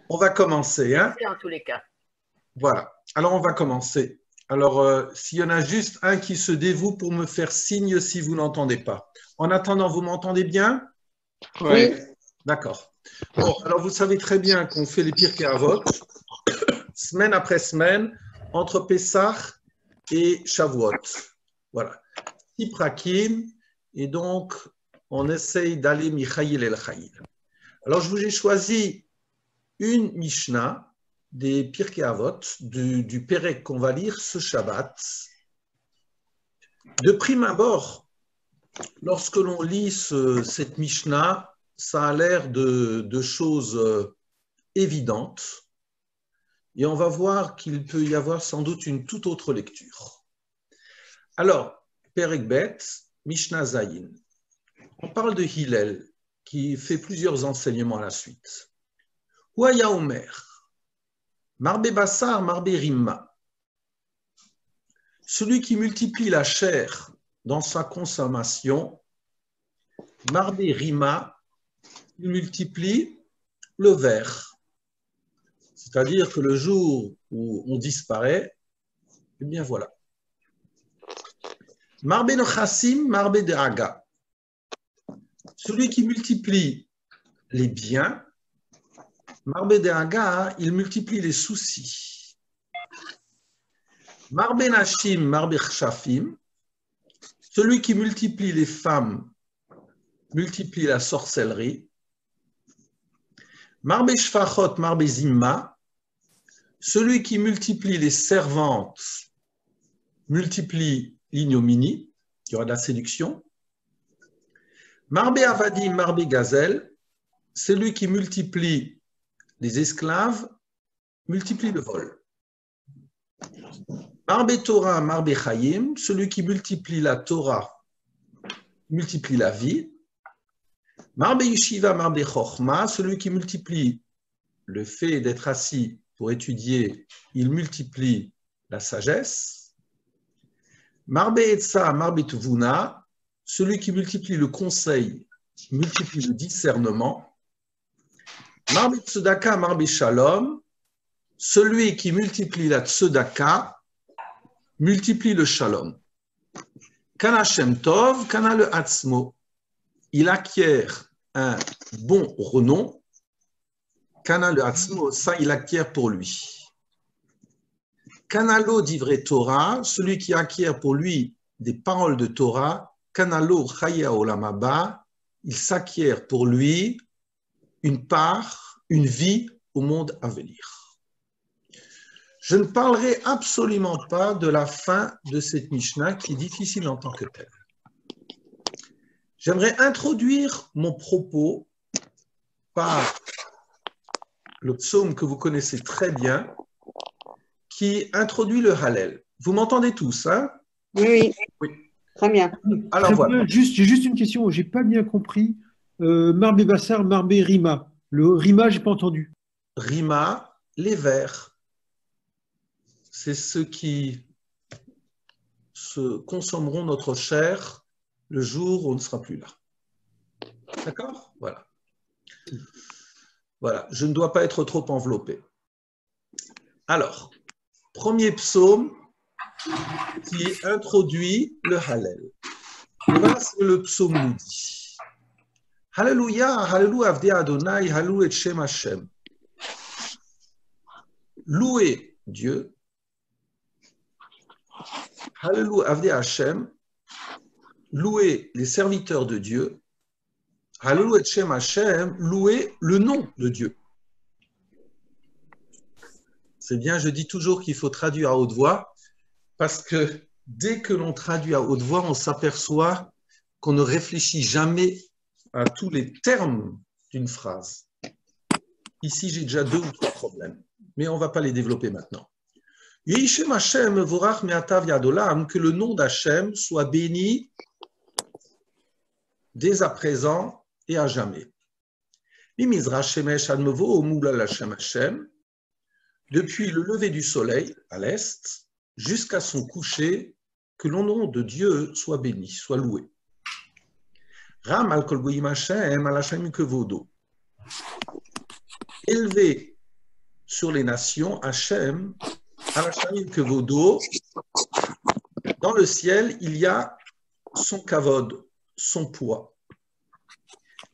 On va commencer, hein? C'est en tous les cas. Voilà. Alors, on va commencer. Alors, s'il y en a juste un qui se dévoue pour me faire signe si vous n'entendez pas. En attendant, vous m'entendez bien? Oui. D'accord. Bon, alors vous savez très bien qu'on fait les Pirkei Avot, semaine après semaine, entre Pessah et Shavuot. Voilà. Tiprakim, et donc on essaye d'aller Michaïl el Chaïl. Alors, je vous ai choisi une Mishnah des Pirkei Avot, du Pérec qu'on va lire ce Shabbat. De prime abord, lorsque l'on lit cette Mishnah, ça a l'air de choses évidentes. Et on va voir qu'il peut y avoir sans doute une toute autre lecture. Alors, Pérec Bet, Mishnah Zayin. On parle de Hillel, qui fait plusieurs enseignements à la suite. Ouaya Omer, Marbe Bassar, Marbe Rimma. Celui qui multiplie la chair dans sa consommation, Marbe Rima, il multiplie le verre. C'est-à-dire que le jour où on disparaît, eh bien voilà. Marbe Nochassim, Marbe de Haga. Celui qui multiplie les biens, Marbe de Haga, il multiplie les soucis. Marbe Nashim, Marbe Chafim. Celui qui multiplie les femmes multiplie la sorcellerie. Marbe Shfachot, Marbe Zimma. Celui qui multiplie les servantes multiplie l'ignominie, il y aura de la séduction. Marbe Avadim, Marbe Gazel. Celui qui multiplie les esclaves multiplie le vol. Marbe Torah, Marbe Chayim. Celui qui multiplie la Torah multiplie la vie. Marbe Yeshiva, Marbe Chochma, celui qui multiplie le fait d'être assis pour étudier, il multiplie la sagesse. Marbe Etza, Marbe Tvuna, celui qui multiplie le conseil, multiplie le discernement. Marbe Tzedaka, Marbe Shalom, celui qui multiplie la Tzedaka, multiplie le Shalom. Kana Shem Tov, Kana le Atzmo. Il acquiert un bon renom. Kana le Atzmo, ça il acquiert pour lui. Kanalo d'Ivrei Torah, celui qui acquiert pour lui des paroles de Torah. Kanalo Chaya Olam Haba, il s'acquiert pour lui une part, une vie au monde à venir. Je ne parlerai absolument pas de la fin de cette Mishnah qui est difficile en tant que telle. J'aimerais introduire mon propos par le psaume que vous connaissez très bien, qui introduit le Hallel. Vous m'entendez tous, hein? Oui. Très bien. Alors voilà. J'ai juste une question, j'ai pas bien compris. Marbe Bassar, Marbe Rima. Le Rima, j'ai pas entendu. Rima, les vers. C'est ceux qui se consommeront notre chair le jour où on ne sera plus là. D'accord? Voilà. Voilà, je ne dois pas être trop enveloppé. Alors, premier psaume qui introduit le Hallel. Et voilà ce que le psaume nous dit. Alléluia, Alléluia, Avdei Adonai, Hallelu et Shem Hashem. Louez Dieu. Alléluia, Avdei Hashem. Louez les serviteurs de Dieu. Hallelu et Shem Hashem. Louez le nom de Dieu. C'est bien, je dis toujours qu'il faut traduire à haute voix, parce que dès que l'on traduit à haute voix, on s'aperçoit qu'on ne réfléchit jamais à tous les termes d'une phrase. Ici, j'ai déjà 2 ou 3 problèmes, mais on ne va pas les développer maintenant. Yishem Hashem vorach me'atav yadolam, que le nom d'Hachem soit béni dès à présent et à jamais. Mimizrach shemesh admevo omula Hashem Hashem, depuis le lever du soleil à l'est jusqu'à son coucher, que le nom de Dieu soit béni, soit loué. Ram al kol goyim Hashem al Hashem kevodo. Élevé sur les nations, Hachem, Arachamim Kevodo, dans le ciel, il y a son kavod, son poids.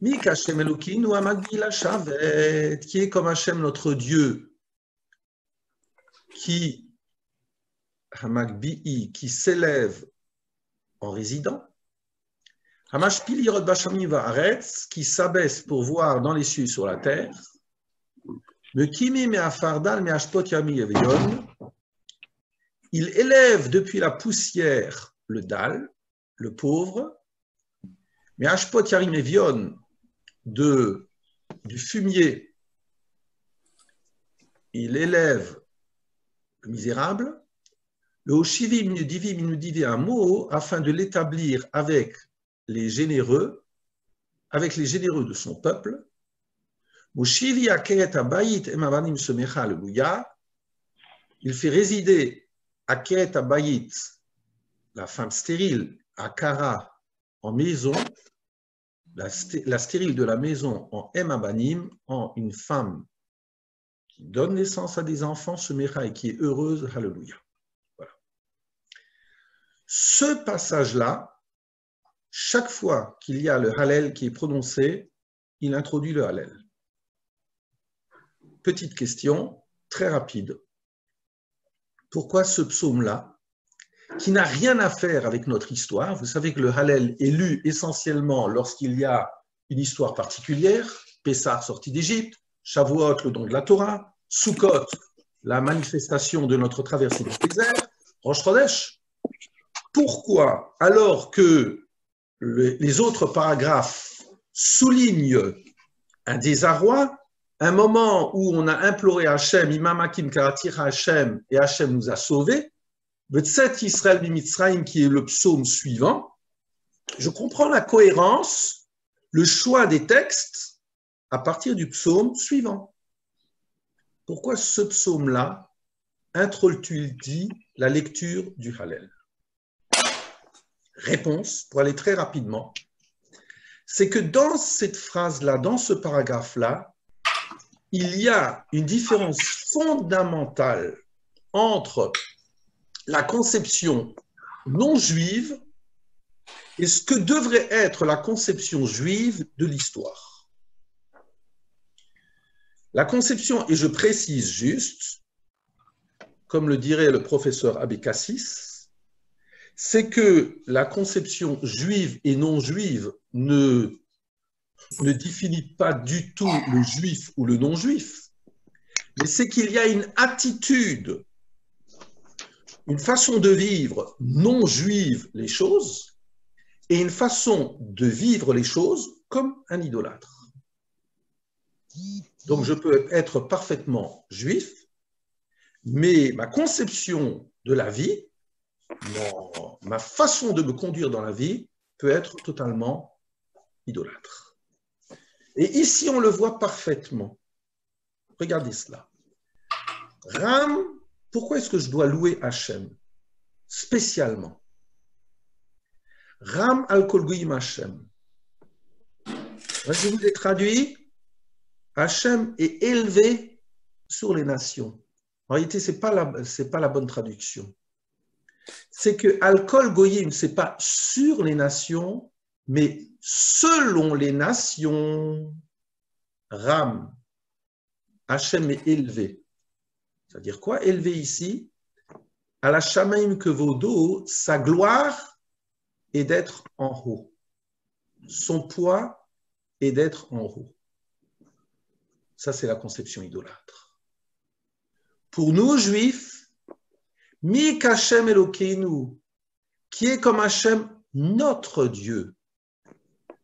Mik Hachem Elokeinu Hamagbi la Shavet, qui est comme Hachem notre Dieu, qui Hamagbi, qui s'élève en résident. Hamashpili Rod Bashami Vaaretz, qui s'abaisse pour voir dans les cieux sur la terre. Me Kimi me Afardal me Ashpot Yami Evion. Il élève depuis la poussière le dal, le pauvre, mais Ashpot Yarim Evion, du fumier, il élève le misérable. Le Oshivi Minudivi un mot afin de l'établir avec les généreux de son peuple. Moshivi Akeret Abayit Emavanim Semecha Alléluia. Il fait résider Akeret Abayit, la femme stérile, Akara, en maison, la stérile de la maison en Emabanim, en une femme qui donne naissance à des enfants, Semecha, et qui est heureuse, Alléluia. Voilà. Ce passage-là, chaque fois qu'il y a le Hallel qui est prononcé, il introduit le Hallel. Petite question, très rapide. Pourquoi ce psaume-là, qui n'a rien à faire avec notre histoire? Vous savez que le Hallel est lu essentiellement lorsqu'il y a une histoire particulière, Pessah, sortie d'Égypte, Shavuot, le don de la Torah, Sukkot, la manifestation de notre traversée du désert, Rosh Chodesh. Pourquoi, alors que les autres paragraphes soulignent un désarroi, un moment où on a imploré Hachem, Imamakim Karatira Hachem, et Hachem nous a sauvés, Vetset Israël Mimitzraim, qui est le psaume suivant, je comprends la cohérence, le choix des textes à partir du psaume suivant. Pourquoi ce psaume-là introduit-il la lecture du Hallel? Réponse, pour aller très rapidement, c'est que dans cette phrase-là, dans ce paragraphe-là, il y a une différence fondamentale entre la conception non juive et ce que devrait être la conception juive de l'histoire. La conception, et je précise juste, comme le dirait le professeur Abécassis, c'est que la conception juive et non juive ne définit pas du tout le juif ou le non-juif, mais c'est qu'il y a une attitude, une façon de vivre non juive les choses et une façon de vivre les choses comme un idolâtre. Donc je peux être parfaitement juif, mais ma conception de la vie, ma façon de me conduire dans la vie peut être totalement idolâtre. Et ici, on le voit parfaitement. Regardez cela. Ram, pourquoi est-ce que je dois louer Hachem spécialement? Ram al-kol goyim Hachem. Je vous ai traduit. Hachem est élevé sur les nations. En réalité, ce n'est pas la bonne traduction. C'est que Al-Kol Goyim, ce n'est pas sur les nations, mais selon les nations. Ram, Hachem est élevé. C'est-à-dire quoi, élevé ici? À la Shamaim Kevodo, sa gloire est d'être en haut. Son poids est d'être en haut. Ça, c'est la conception idolâtre. Pour nous, juifs, Mik Hachem Elokeinu, qui est comme Hachem, notre Dieu.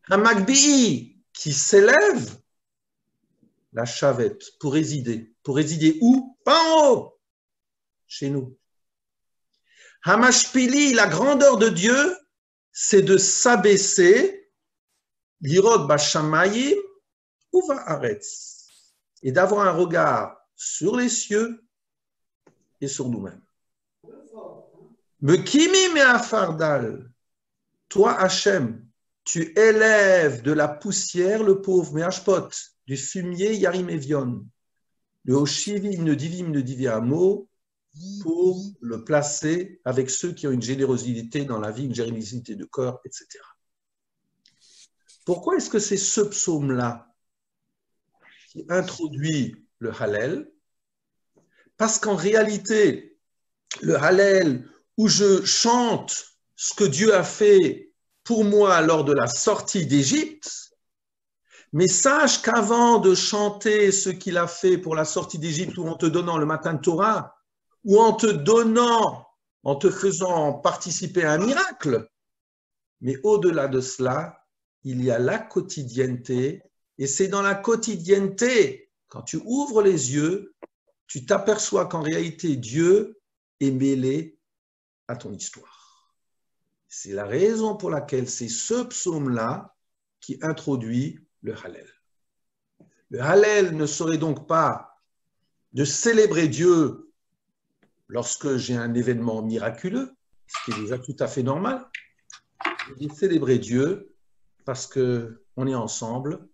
Hamagbi, qui s'élève, la Shavette, pour résider. Pour résider où? Pas en haut, chez nous. Hamashpili, la grandeur de Dieu, c'est de s'abaisser, l'irod bashamayim, ou va'aretz, et d'avoir un regard sur les cieux et sur nous-mêmes. Me kimi me afardal, toi Hachem, tu élèves de la poussière le pauvre, me hashpot, du fumier yarim evion, Le Oshivim ne divim un mot pour le placer avec ceux qui ont une générosité dans la vie, une générosité de corps, etc. Pourquoi est-ce que c'est ce psaume-là qui introduit le Hallel? Parce qu'en réalité, le Hallel, où je chante ce que Dieu a fait pour moi lors de la sortie d'Égypte, mais sache qu'avant de chanter ce qu'il a fait pour la sortie d'Égypte, ou en te donnant le matin de Torah, ou en te faisant participer à un miracle, mais au-delà de cela, il y a la quotidienneté, et c'est dans la quotidienneté, quand tu ouvres les yeux, tu t'aperçois qu'en réalité, Dieu est mêlé à ton histoire. C'est la raison pour laquelle c'est ce psaume-là qui introduit le Hallel. Le Hallel ne serait donc pas de célébrer Dieu lorsque j'ai un événement miraculeux, ce qui est déjà tout à fait normal, mais de célébrer Dieu parce qu'on est ensemble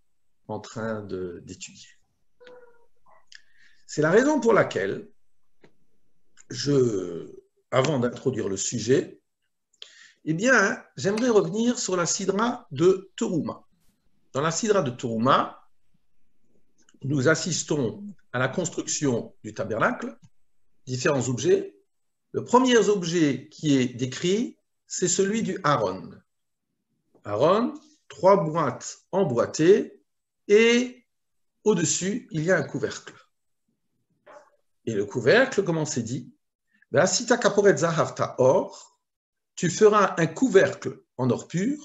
en train d'étudier. C'est la raison pour laquelle, avant d'introduire le sujet, eh bien, j'aimerais revenir sur la Sidra de Teruma. Dans la Sidra de Teruma, nous assistons à la construction du tabernacle, différents objets. Le premier objet qui est décrit, c'est celui du Aaron. Aaron, 3 boîtes emboîtées, et au-dessus, il y a un couvercle. Et le couvercle, comment c'est dit? Si ta kaporet zahav ta or, tu feras un couvercle en or pur.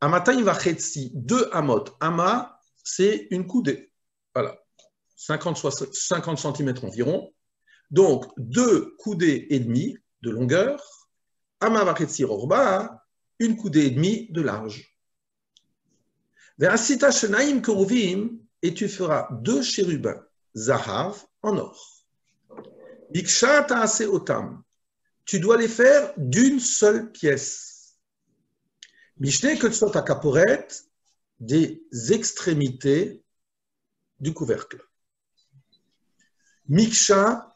Amatay vachetsi, 2 amot. Ama, c'est une coudée. Voilà, 50 cm environ. Donc, 2 coudées et demie de longueur. Ama vachetsi rorba, une coudée et demie de large. Ve'asita shenaim keruvim, et tu feras 2 chérubins zahav en or. Biksha ta'ase otam, tu dois les faire d'une seule pièce. Mishne ketzot kaporet, des extrémités du couvercle. Miksha,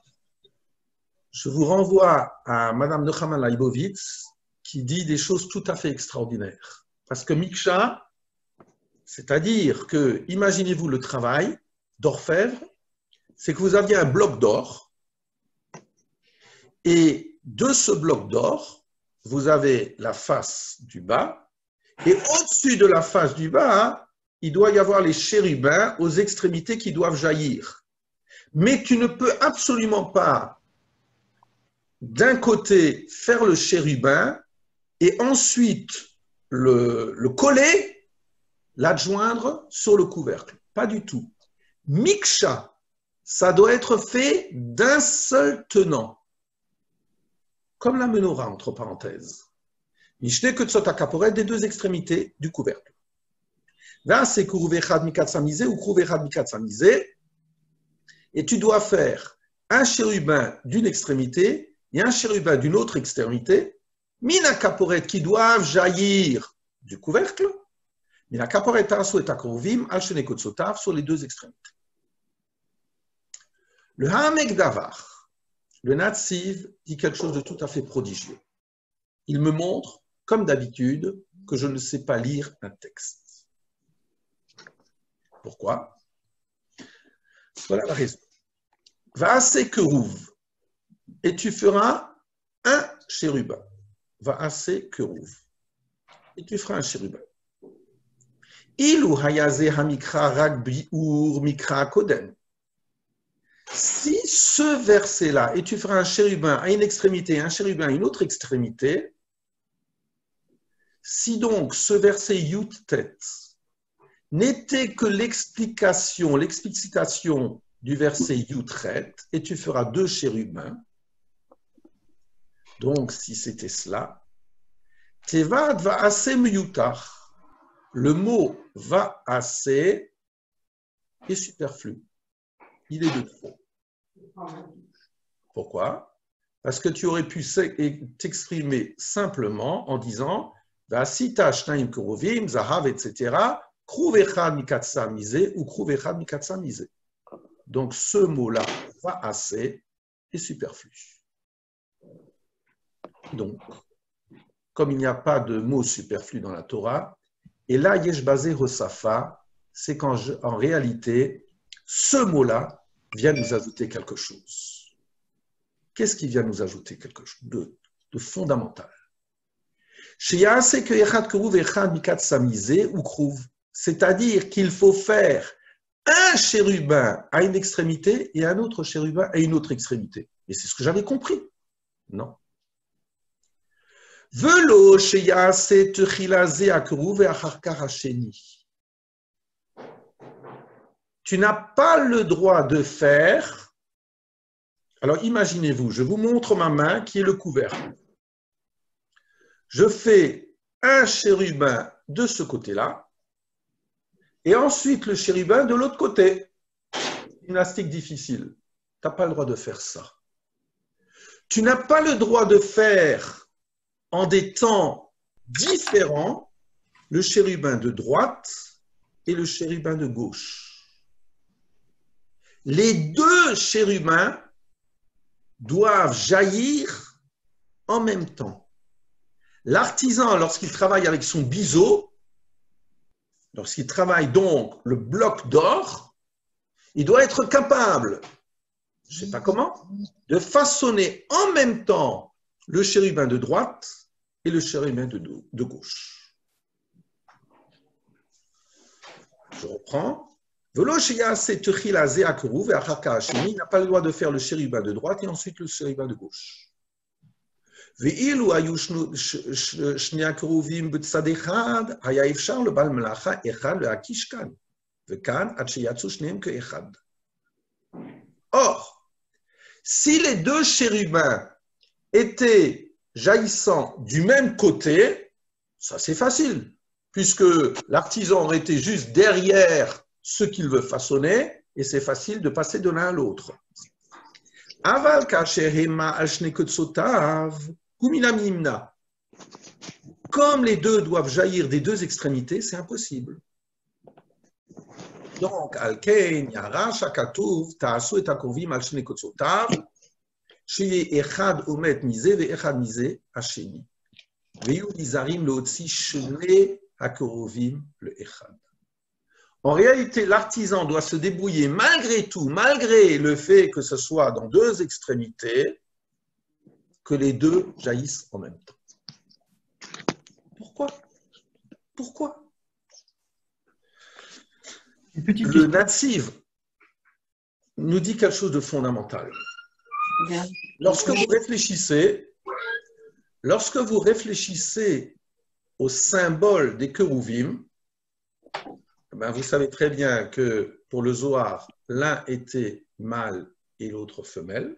je vous renvoie à Madame Nechama Leibovitz qui dit des choses tout à fait extraordinaires. Parce que Miksha, c'est-à-dire que, imaginez-vous le travail d'orfèvre, c'est que vous aviez un bloc d'or, et de ce bloc d'or, vous avez la face du bas, et au-dessus de la face du bas, il doit y avoir les chérubins aux extrémités qui doivent jaillir. Mais tu ne peux absolument pas, d'un côté, faire le chérubin, et ensuite le coller, l'adjoindre sur le couvercle. Pas du tout. Miksha, ça doit être fait d'un seul tenant. Comme la menorah, entre parenthèses. Mishne ketzot kaporet, des 2 extrémités du couvercle. Là, c'est kourouvechad mikatsamize ou kourouvechad mikatsamize. Et tu dois faire un chérubin d'une extrémité et un chérubin d'une autre extrémité. Mina kaporet qui doivent jaillir du couvercle. Mina kaporet tarasu et akruvim al shene kotsotav sur les 2 extrémités. Le Hamek Davar. Le Natsiv dit quelque chose de tout à fait prodigieux. Il me montre, comme d'habitude, que je ne sais pas lire un texte. Pourquoi? Voilà la raison. Va'ase keruv, et tu feras un chérubin. Va'ase keruv, et tu feras un chérubin. Ilu hayaze hamikra rak bi'ur mikra kodem. Si ce verset-là, et tu feras un chérubin à une extrémité, un chérubin à une autre extrémité, si donc ce verset Yut-Tet n'était que l'explicitation du verset Yut-Ret, et tu feras 2 chérubins, donc si c'était cela, Tevad va assez miyutar, le mot va assez est superflu. Il est de trop. Pourquoi? Parce que tu aurais pu t'exprimer simplement en disant Vasita shnaim keruvim, zahav, etc. Kruv echad mikatsa mise ou kruv echad mikatsa mise. Donc, ce mot-là, va assez, est superflu. Donc, comme il n'y a pas de mot superflu dans la Torah, et là, yesh basé resafa, c'est qu'en réalité, ce mot-là vient nous ajouter quelque chose. Qu'est-ce qui vient nous ajouter quelque chose de fondamental? C'est-à-dire qu'il faut faire un chérubin à une extrémité et un autre chérubin à une autre extrémité. Et c'est ce que j'avais compris. Non. Tu n'as pas le droit de faire. Alors imaginez-vous, je vous montre ma main qui est le couvercle. Je fais un chérubin de ce côté-là et ensuite le chérubin de l'autre côté. Gymnastique difficile. Tu n'as pas le droit de faire ça. Tu n'as pas le droit de faire en des temps différents le chérubin de droite et le chérubin de gauche. Les deux chérubins doivent jaillir en même temps. L'artisan, lorsqu'il travaille avec son biseau, lorsqu'il travaille donc le bloc d'or, il doit être capable, je ne sais pas comment, de façonner en même temps le chérubin de droite et le chérubin de gauche. Je reprends. Il n'a pas le droit de faire le chérubin de droite et ensuite le chérubin de gauche. Or, si les deux chérubins étaient jaillissants du même côté, ça c'est facile, puisque l'artisan aurait été juste derrière ce qu'il veut façonner, et c'est facile de passer de l'un à l'autre. Aval kasherema al shnei kotsotav kuminamimna. Comme les deux doivent jaillir des deux extrémités, c'est impossible. Donc, alkein yara shakatuv ta'asu et akovim al shnei kotsotav sheye echad omet mize ve echad mize hasheni veyu nizarim leotzi shnei hakorovim le echad. En réalité, l'artisan doit se débrouiller malgré tout, malgré le fait que ce soit dans deux extrémités, que les deux jaillissent en même temps. Pourquoi? Pourquoi? Le Natsiv nous dit quelque chose de fondamental. Lorsque vous réfléchissez au symbole des Kérouvim, ben vous savez très bien que pour le Zohar, l'un était mâle et l'autre femelle.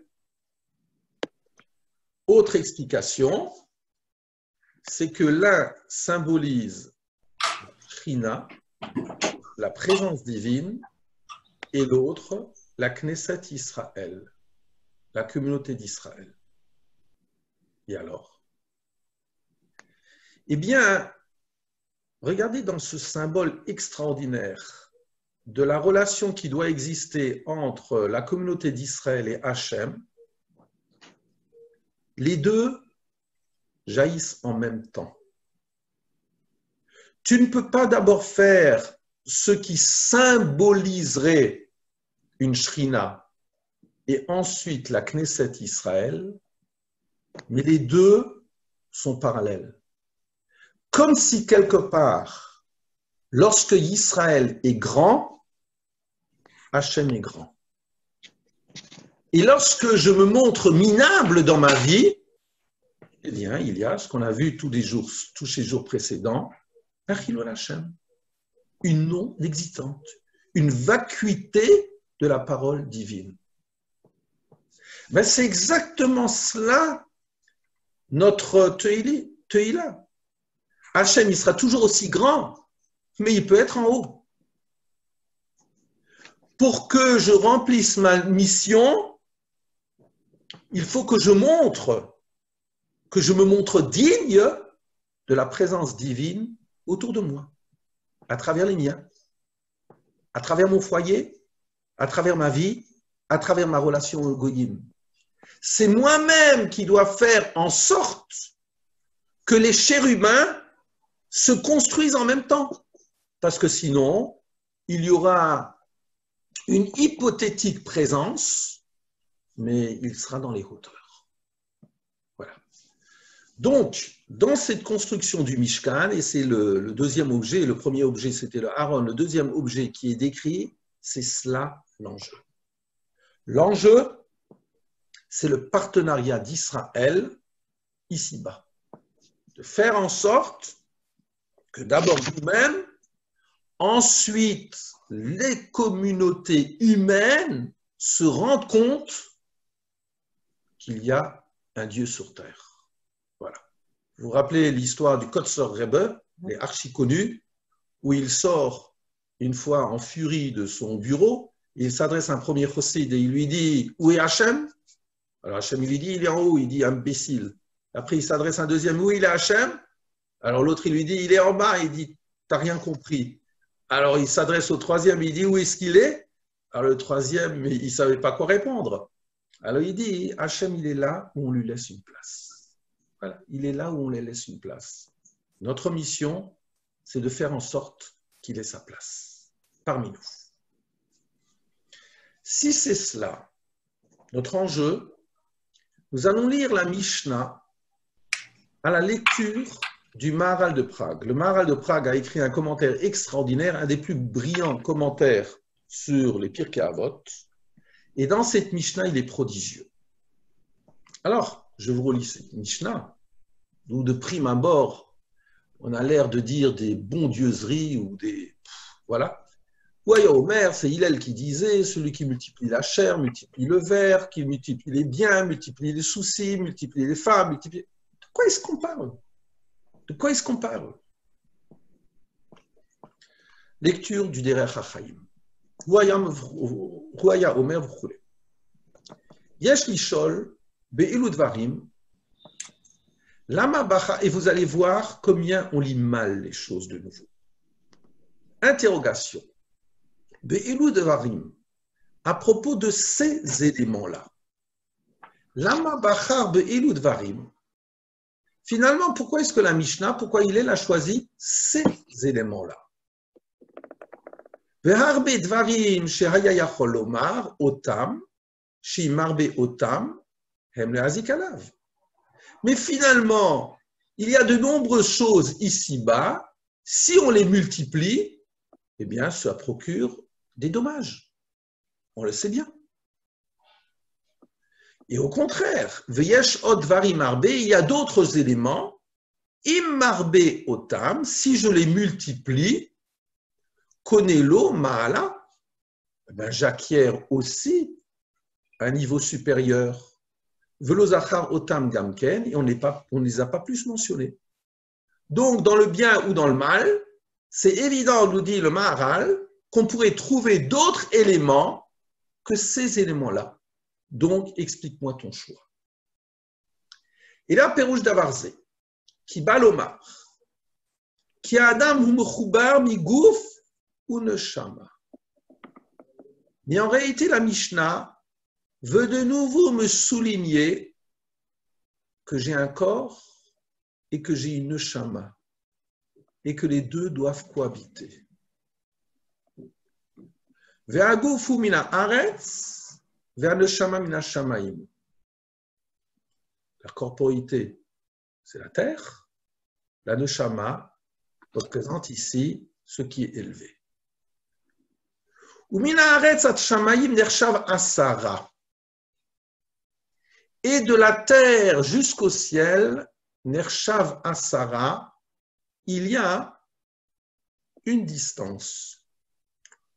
Autre explication, c'est que l'un symbolise Shrina, la présence divine, et l'autre, la Knesset Israël, la communauté d'Israël. Et alors? Eh bien, regardez dans ce symbole extraordinaire de la relation qui doit exister entre la communauté d'Israël et Hachem, les deux jaillissent en même temps. Tu ne peux pas d'abord faire ce qui symboliserait une Shrina et ensuite la Knesset Israël, mais les deux sont parallèles. Comme si quelque part, lorsque Israël est grand, Hachem est grand. Et lorsque je me montre minable dans ma vie, eh bien, il y a ce qu'on a vu tous ces jours précédents, un Chilul Hachem, une non-existante, une vacuité de la parole divine. Ben, c'est exactement cela, notre Teïla. Hachem, il sera toujours aussi grand, mais il peut être en haut. Pour que je remplisse ma mission, il faut que je me montre digne de la présence divine autour de moi, à travers les miens, à travers mon foyer, à travers ma vie, à travers ma relation au Goyim. C'est moi-même qui dois faire en sorte que les chérubins se construisent en même temps. Parce que sinon, il y aura une hypothétique présence, mais il sera dans les hauteurs. Voilà. Donc, dans cette construction du Mishkan, et c'est le deuxième objet, le premier objet c'était le Aaron, le deuxième objet qui est décrit, c'est cela l'enjeu. L'enjeu, c'est le partenariat d'Israël ici-bas. De faire en sorte que d'abord nous-mêmes, ensuite les communautés humaines se rendent compte qu'il y a un Dieu sur terre. Voilà. Vous vous rappelez l'histoire du Kotzer Rebbe, qui est archi connu, où il sort une fois en furie de son bureau, il s'adresse à un premier chassid et il lui dit « Où est Hachem ?» Alors Hachem, il lui dit « Il est en haut », il dit « Imbécile ». Après, il s'adresse à un deuxième « Où il est Hachem ?» Alors l'autre, il lui dit « Il est en bas », il dit « T'as rien compris ». Alors il s'adresse au troisième, il dit « Où est-ce qu'il est ?» Alors le troisième, il ne savait pas quoi répondre. Alors il dit « Hachem, il est là où on lui laisse une place. » Voilà, il est là où on lui laisse une place. Notre mission, c'est de faire en sorte qu'il ait sa place parmi nous. Si c'est cela, notre enjeu, nous allons lire la Mishnah à la lecture du Maharal de Prague. Le Maharal de Prague a écrit un commentaire extraordinaire, un des plus brillants commentaires sur les Pirkei Avot. Et dans cette Mishnah, il est prodigieux. Alors, je vous relis cette Mishnah, où de prime abord, on a l'air de dire des bondieuseries ou des... Voilà. Ouaya Omer, c'est Hillel qui disait, celui qui multiplie la chair, multiplie le verre, qui multiplie les biens, multiplie les soucis, multiplie les femmes, multiplie... De quoi est-ce qu'on parle? De quoi est-ce qu'on parle? Lecture du Derech HaChaim. Ouaya Omer v'choulé. Yesh lishol be'ilu dvarim lama bacha, et vous allez voir combien on lit mal les choses de nouveau. Interrogation. Be'ilu dvarim, à propos de ces éléments-là. Lama bacha be'ilu dvarim. Finalement, pourquoi est-ce que la Mishnah, pourquoi il a choisi ces éléments-là? Ve'harbe dvarim shehaya yachol lomar otam shimarbe otam hem lehazik alav. Mais finalement, il y a de nombreuses choses ici-bas, si on les multiplie, eh bien, ça procure des dommages. On le sait bien. Et au contraire, veyesh od varim marbe, il y a d'autres éléments, im marbe otam, si je les multiplie, konelo maala, eh bien, j'acquiers aussi un niveau supérieur. Velozachar otam gamken, et on ne les a pas plus mentionnés. Donc, dans le bien ou dans le mal, c'est évident, nous dit le Maharal, qu'on pourrait trouver d'autres éléments que ces éléments-là. Donc, explique-moi ton choix. Et là, Perouche Davarze, qui balomar, qui a Adam hu mechubar mi gouf ou neshama. Mais en réalité, la Mishnah veut de nouveau me souligner que j'ai un corps et que j'ai une neshama et que les deux doivent cohabiter. Ve'agufu mina aretz ve'aneshama mina shamaim. La corporité, c'est la terre. La neshama représente ici ce qui est élevé. Umina aretz at shamaim nershav asara. Et de la terre jusqu'au ciel, Nershav Asara, il y a une distance,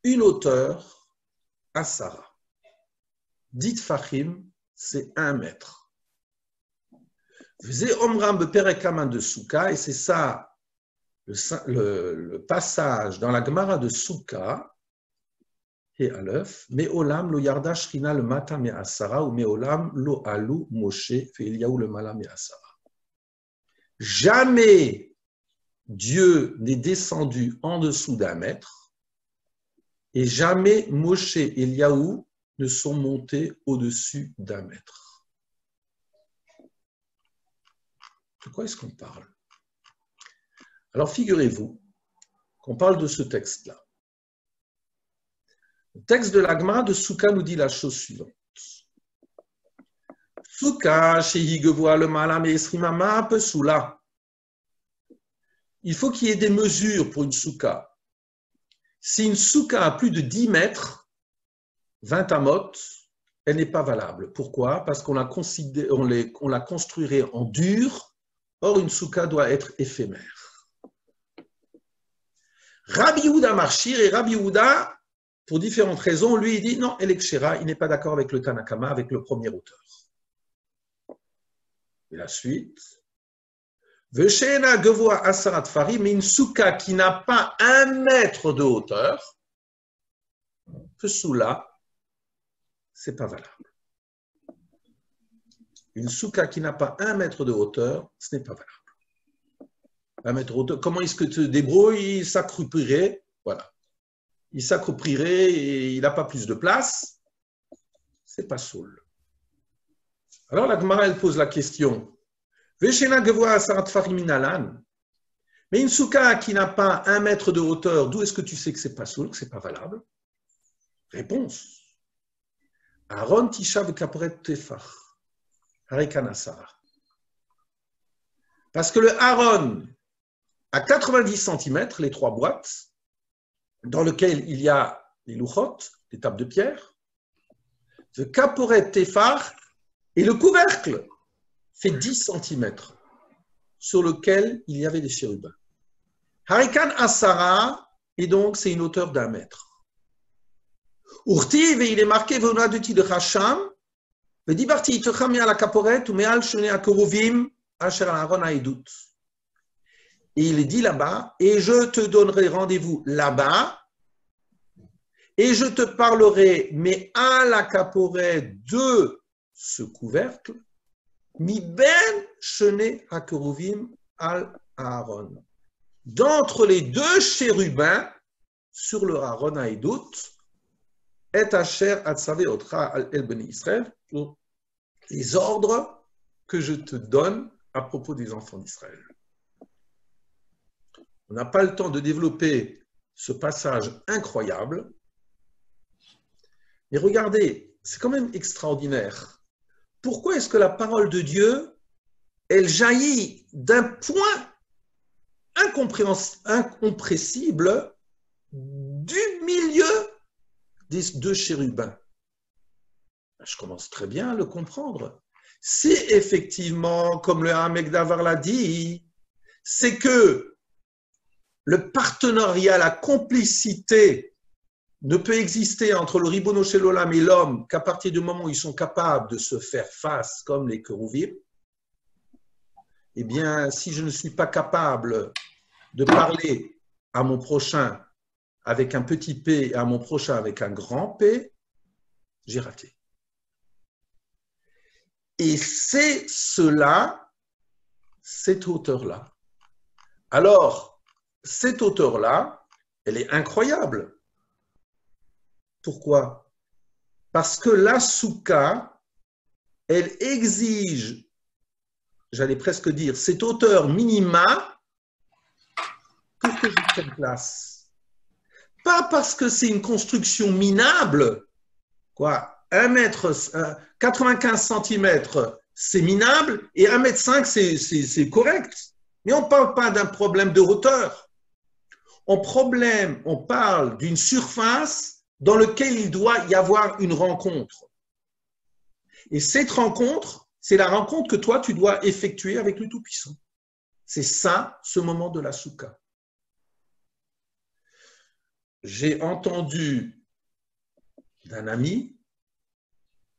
une hauteur, Asara. Dit Fachim, c'est 1 mètre. Faisait Omram Beperekaman de Souka, et c'est ça le passage dans la Gemara de Souka, et à l'œuf, Me'olam lo yarda shrina le mata me asara ou Me'olam lo alu Moshe fe Eliyahu le mala me asara. Jamais Dieu n'est descendu en dessous d'1 mètre et jamais Moshe et Eliyahu ne sont montés au-dessus d'1 mètre. De quoi est-ce qu'on parle? Alors, figurez-vous qu'on parle de ce texte-là. Le texte de la Gemara de Souka nous dit la chose suivante. Souka, shehi gevoa le malam et esrimama pesula. Il faut qu'il y ait des mesures pour une souka. Si une souka a plus de 10 mètres, 20 amot, elle n'est pas valable. Pourquoi? Parce qu'on la construirait en dur. Or, une souka doit être éphémère. Rabbi Yehuda marchir, et Rabbi Yehuda, pour différentes raisons, lui, il dit non, Elekshera, il n'est pas d'accord avec le Tanakama, avec le premier auteur. Et la suite. Veshena gevoa asarat farim, mais une souka qui n'a pas 1 mètre de hauteur, que soula, c'est pas valable. Une souka qui n'a pas 1 mètre de hauteur, ce n'est pas valable. 1 mètre de hauteur, comment est-ce que tu te débrouilles? Il s'accroupirait, voilà. Il s'accroupirait et il n'a pas plus de place, c'est pas soul. Alors la Gemara, elle pose la question. Veshena gevoa asarat farim minalan. Mais une souka qui n'a pas 1 mètre de hauteur, d'où est-ce que tu sais que c'est pas soul, que c'est pas valable? Réponse. Aaron tisha v'kaporet tefach. Harikanasara. Parce que le Aaron a 90 cm, les 3 boîtes, dans lesquelles il y a les louchot, les tables de pierre, le kaporet tefach, et le couvercle fait 10 cm, sur lequel il y avait des chérubins. Harikan Asara, et donc c'est une hauteur d'1 mètre. Urtiv, et il est marqué Vona de Ti de Hacham, Vedibarti Itochamia à la caporette, ou Meal Shone à Kerovim, Asher Aaron Aïdout. Et il est dit là-bas, et je te donnerai rendez-vous là-bas, et je te parlerai, mais à la caporette de ce couvercle, Mi ben Shone à Kerovim al Aaron. D'entre les 2 chérubins, sur le Aaron Aïdout, et Asher Atsavé Otra al El Beni Israël, pour les ordres que je te donne à propos des enfants d'Israël. On n'a pas le temps de développer ce passage incroyable, mais regardez, c'est quand même extraordinaire. Pourquoi est-ce que la parole de Dieu, elle jaillit d'un point incompressible du milieu des 2 chérubins? Je commence très bien à le comprendre. Si effectivement, comme le Hamek Davar l'a dit, c'est que le partenariat, la complicité ne peut exister entre le Ribono Shel Olam et l'homme qu'à partir du moment où ils sont capables de se faire face comme les Kerouvim, eh bien, si je ne suis pas capable de parler à mon prochain avec un petit P et à mon prochain avec un grand P, j'ai raté. Et c'est cela, cette hauteur-là. Alors, cette hauteur-là, elle est incroyable. Pourquoi? Parce que la souka, elle exige, j'allais presque dire, cette hauteur minima pour que je prenne place. Pas parce que c'est une construction minable, quoi. 1 mètre, 95 cm, c'est minable, et 1,5 m, c'est correct. Mais on ne parle pas d'un problème de hauteur. On parle d'une surface dans laquelle il doit y avoir une rencontre. Et cette rencontre, c'est la rencontre que toi, tu dois effectuer avec le Tout-Puissant. C'est ça, ce moment de la souka. J'ai entendu d'un ami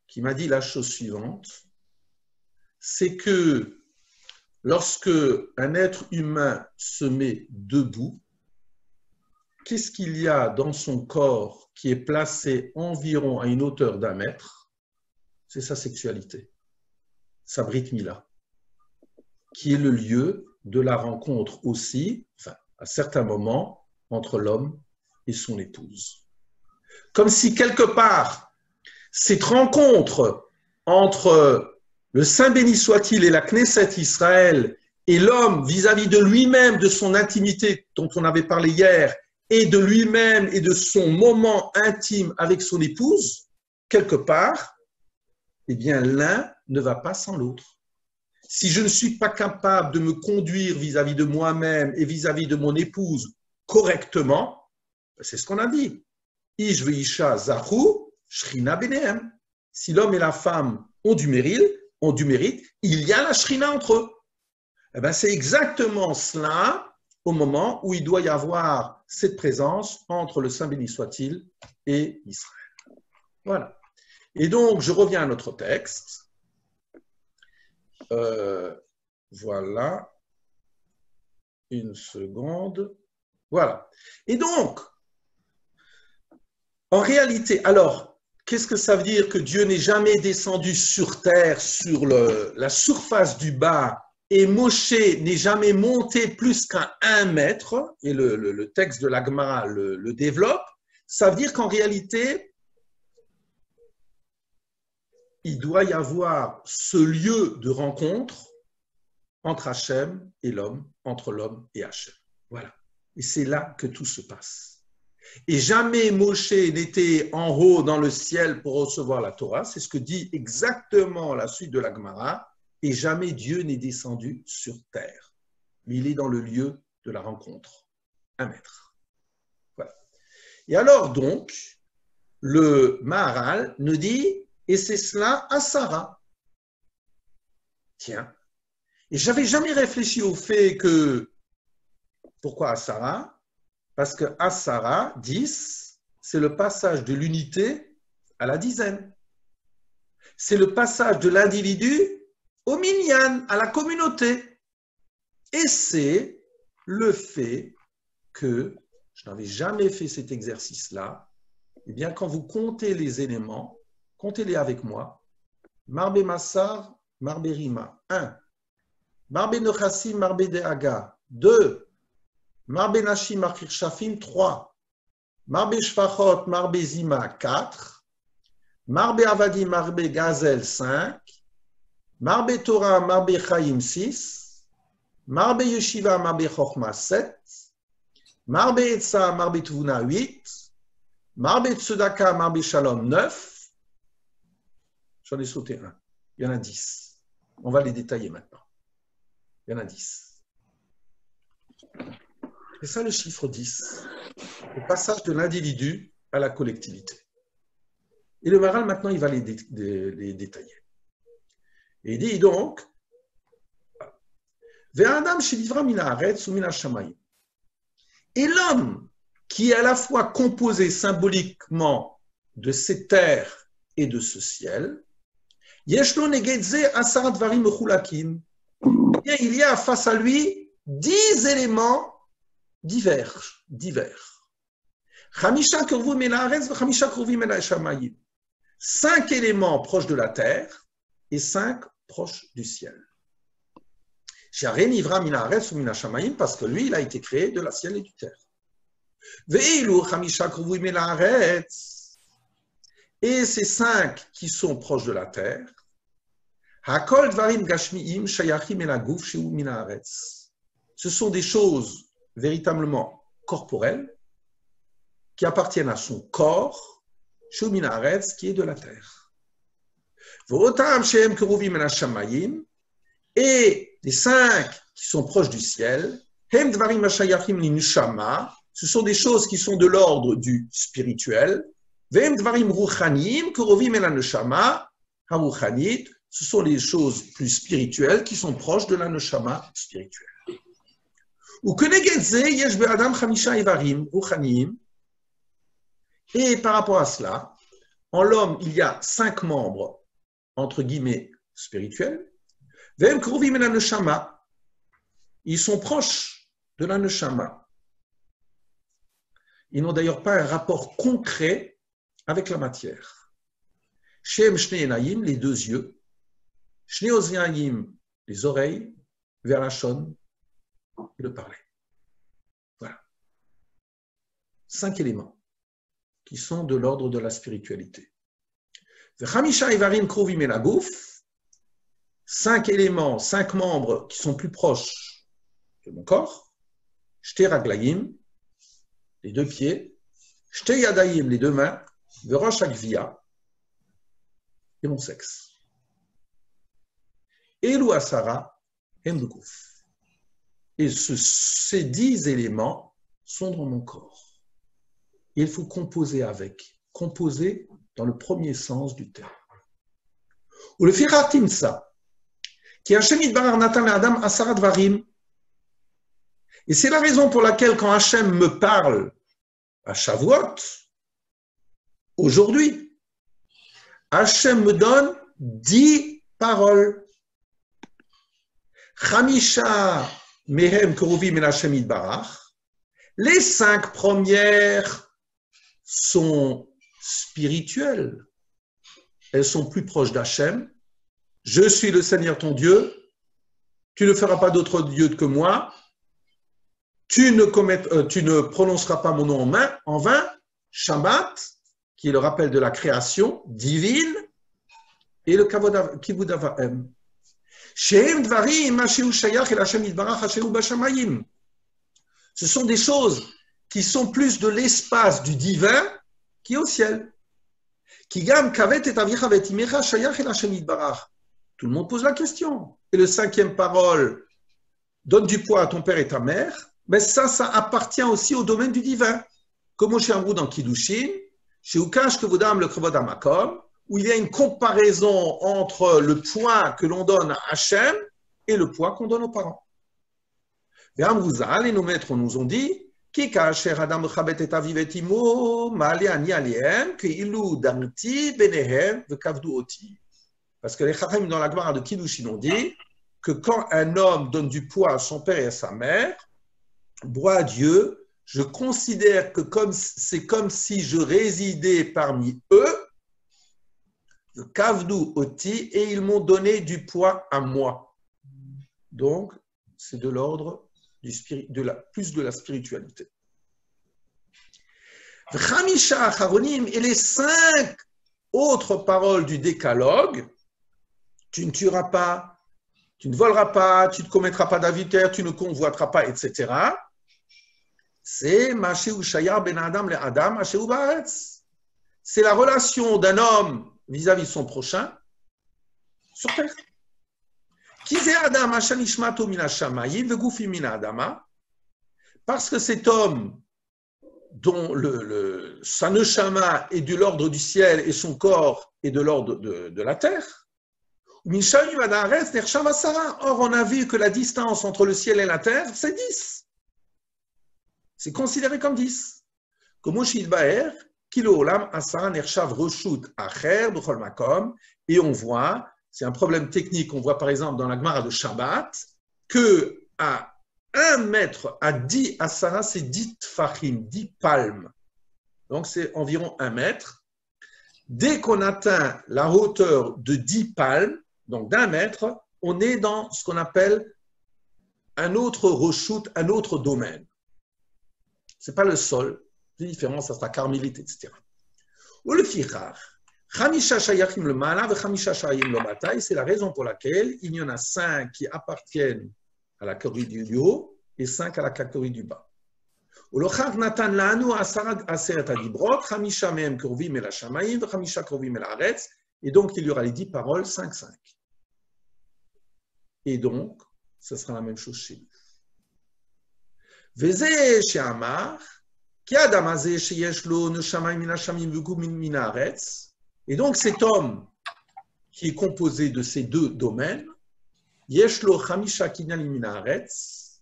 qui m'a dit la chose suivante, c'est que lorsque un être humain se met debout, qu'est-ce qu'il y a dans son corps qui est placé environ à une hauteur d'1 mètre? C'est sa sexualité, sa Brit Mila, qui est le lieu de la rencontre aussi, enfin, à certains moments, entre l'homme et son épouse. Comme si quelque part, Cette rencontre entre le Saint béni soit-il et la Knesset Israël et l'homme vis-à-vis de lui-même, de son intimité dont on avait parlé hier, et de lui-même et de son moment intime avec son épouse, quelque part, eh bien l'un ne va pas sans l'autre. Si je ne suis pas capable de me conduire vis-à-vis de moi-même et vis-à-vis de mon épouse correctement, c'est ce qu'on a dit. Ish ve'isha zahu, shrina benehem. Si l'homme et la femme ont du mérite, il y a la shrina entre eux. Eh bien, c'est exactement cela au moment où il doit y avoir cette présence entre le Saint béni soit-il et Israël. Voilà. Et donc, je reviens à notre texte. Voilà. Une seconde. Voilà. Et donc, en réalité, alors, qu'est-ce que ça veut dire que Dieu n'est jamais descendu sur terre, sur la surface du bas, et Moshe n'est jamais monté plus qu'à 1 mètre, et le texte de la Gemara le développe? Ça veut dire qu'en réalité, il doit y avoir ce lieu de rencontre entre Hachem et l'homme, entre l'homme et Hachem. Voilà. Et c'est là que tout se passe. Et jamais Moshe n'était en haut dans le ciel pour recevoir la Torah. C'est ce que dit exactement la suite de la Gemara. Et jamais Dieu n'est descendu sur terre. Mais il est dans le lieu de la rencontre. 1 mètre. Voilà. Et alors donc, le Maharal nous dit, et c'est cela à Sarah. Tiens. Et j'avais jamais réfléchi au fait que, pourquoi à Sarah? Parce que à Sarah, 10, c'est le passage de l'unité à la dizaine. C'est le passage de l'individu au minyan, à la communauté. Et c'est le fait que, je n'avais jamais fait cet exercice-là, eh bien, quand vous comptez les éléments, comptez-les avec moi. Marbe Massar, Marbe Rima, 1. Marbe Nechassim, Marbe Dehaga, 2. Marbe Nashim, Marbe Shafim, 3. Marbe Shfachot, Marbe Zima, 4. Marbe Avadim, Marbe Gazel, 5. Marbe Torah, Marbe Chaim, 6. Marbe Yeshiva, Marbe Chochma, 7. Marbe Etza, Marbe Tvuna, 8. Marbe Tzedaka, Marbe Shalom, 9. J'en ai sauté un. Il y en a 10. On va les détailler maintenant. Il y en a 10. C'est ça le chiffre 10. Le passage de l'individu à la collectivité. Et le Maharal, maintenant, il va les détailler. Et il dit donc, Ve'adam shevivra min haaretz ou min hashamayim. Et l'homme qui est à la fois composé symboliquement de ces terres et de ce ciel, yeshlo negedze asar dvarim mechulakim. Il y a face à lui 10 éléments divers. 5 éléments proches de la terre et 5 proches du ciel. Parce que lui, il a été créé de la ciel et du terre. Et ces 5 qui sont proches de la terre, ce sont des choses véritablement corporelles qui appartiennent à son corps, qui est de la terre. Et les 5 qui sont proches du ciel, ce sont des choses qui sont de l'ordre du spirituel. Ce sont les choses plus spirituelles qui sont proches de la neshama spirituelle. Et par rapport à cela, en l'homme, il y a 5 membres, entre guillemets, spirituels. Ils sont proches de la neshama. Ils n'ont d'ailleurs pas un rapport concret avec la matière. Shem Shnei Enayim, les 2 yeux. Shnei Oziayim, les oreilles. Verlachon, et le parler. Voilà. 5 éléments qui sont de l'ordre de la spiritualité. V'chamisha ivarim krovim el haguf, 5 éléments, 5 membres qui sont plus proches de mon corps. Shte raglayim, les 2 pieds. Shte yadayim, les 2 mains. Verosh agvia, et mon sexe. Elu asara hem beguf. Et ces 10 éléments sont dans mon corps. Il faut composer avec. Composer dans le premier sens du terme. Ou le firatimsa, qui Hashem Yitbarach Natan Adam Asara Dvarim. Et c'est la raison pour laquelle quand Hashem me parle à Shavuot, aujourd'hui, Hashem me donne 10 paroles. Chamisha mehem keruvim el Hashem Yitbarach. Les 5 premières sont spirituelles. Elles sont plus proches d'Hachem. Je suis le Seigneur ton Dieu. Tu ne feras pas d'autre Dieu que moi. Tu ne prononceras pas mon nom en vain. Shabbat, qui est le rappel de la création divine, et le kivud avahem. Shehem dvarim mashihu shayach el Hashem yitbarach asheru bashamayim. Ce sont des choses qui sont plus de l'espace du divin qui est au ciel. Kigam kavet et avicha vetimecha shayach el Hashem yitbarach. Tout le monde pose la question. Et le 5e parole, donne du poids à ton père et ta mère. Mais ça appartient aussi au domaine du divin. Comme chez Amrou dans Kiddushin, chez Ukash Kevodam le Kevod Hamakom, où il y a une comparaison entre le poids que l'on donne à Hachem et le poids qu'on donne aux parents. Et Amrouzal et nos maîtres nous ont dit Kika Asher Adam Chabet et Aviv et Imo, Maale Ani Aliem, que Ilu Damti Benehem Vekavdu Oti. Parce que les Chachamim dans la Gemara de Kiddushin ont dit que quand un homme donne du poids à son père et à sa mère, Bois Dieu, je considère que c'est comme si je résidais parmi eux, le kavdu oti, et ils m'ont donné du poids à moi. Donc, c'est de l'ordre plus de la spiritualité. Et les 5 autres paroles du décalogue, tu ne tueras pas, tu ne voleras pas, tu ne commettras pas d'adultère, tu ne convoiteras pas, etc. C'est Mashiach Shayar ben Adam le Adam, Mashiach Baaretz. C'est la relation d'un homme vis-à-vis de son prochain sur terre. Kizé Adam Hashem Ishmato min Hashamayim vegufi min Adama. Parce que cet homme dont sa neshama est de l'ordre du ciel et son corps est de l'ordre de la terre. Or, on a vu que la distance entre le ciel et la terre, c'est 10. C'est considéré comme 10. Et on voit, c'est un problème technique, on voit par exemple dans la Gemara de Shabbat, que à 1 mètre, à 10 asara, c'est 10 tfachim, 10 palmes. Donc c'est environ 1 mètre. Dès qu'on atteint la hauteur de 10 palmes, donc d'1 mètre, on est dans ce qu'on appelle un autre reshoot, un autre domaine. Ce n'est pas le sol, c'est différent, ça sera carmélite, etc. Ou le fichar, chamisha shayachim le mala, chamisha shayachim le bataille, c'est la raison pour laquelle il y en a 5 qui appartiennent à la catégorie du haut et 5 à la catégorie du bas. Ou le chak natan lanu aseret adibrot, chamisha mehem kurvim el hashamayim, chamisha kurvim el haaretz, et donc il y aura les 10 paroles, 5-5. Et donc, ce sera la même chose chez lui. Veze she'amar, ki adam hazeh sheyesh lo neshamayim min hashamim v'gum min haaretz. Et donc cet homme qui est composé de ces 2 domaines, yesh lo chamisha kinyanim min haaretz,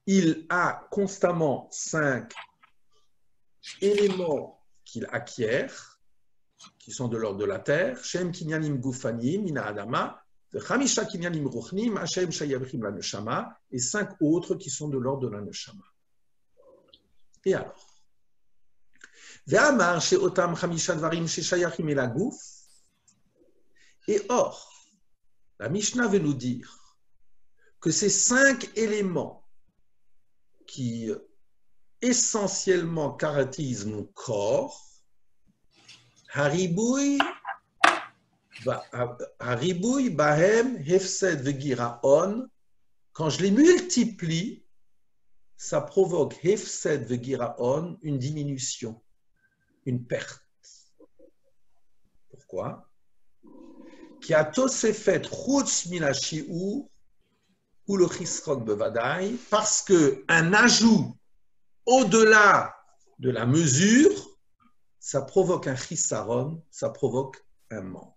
il a constamment 5 éléments qu'il acquiert, qui sont de l'ordre de la terre, shem kinyanim gufanim min ha'adama, chamisha kinyanim ruchnim, hashem shayabchim la neshama, et 5 autres qui sont de l'ordre de la neshama. Et alors, ve'amar she'otam chamisha dvarim she'shayachim el haguf. Et or, la Mishnah veut nous dire que ces 5 éléments qui essentiellement caractérisent mon corps, haribui Haribouy, Bahem, Hefsed, Vegiraon, quand je les multiplie, ça provoque Hefsed, Vegiraon, une diminution, une perte. Pourquoi? Qui a Tosefet, Chutz Minashi'ur, ou le Chisron Bevadai, parce qu'un ajout au-delà de la mesure, ça provoque un chisaron, ça provoque un manque.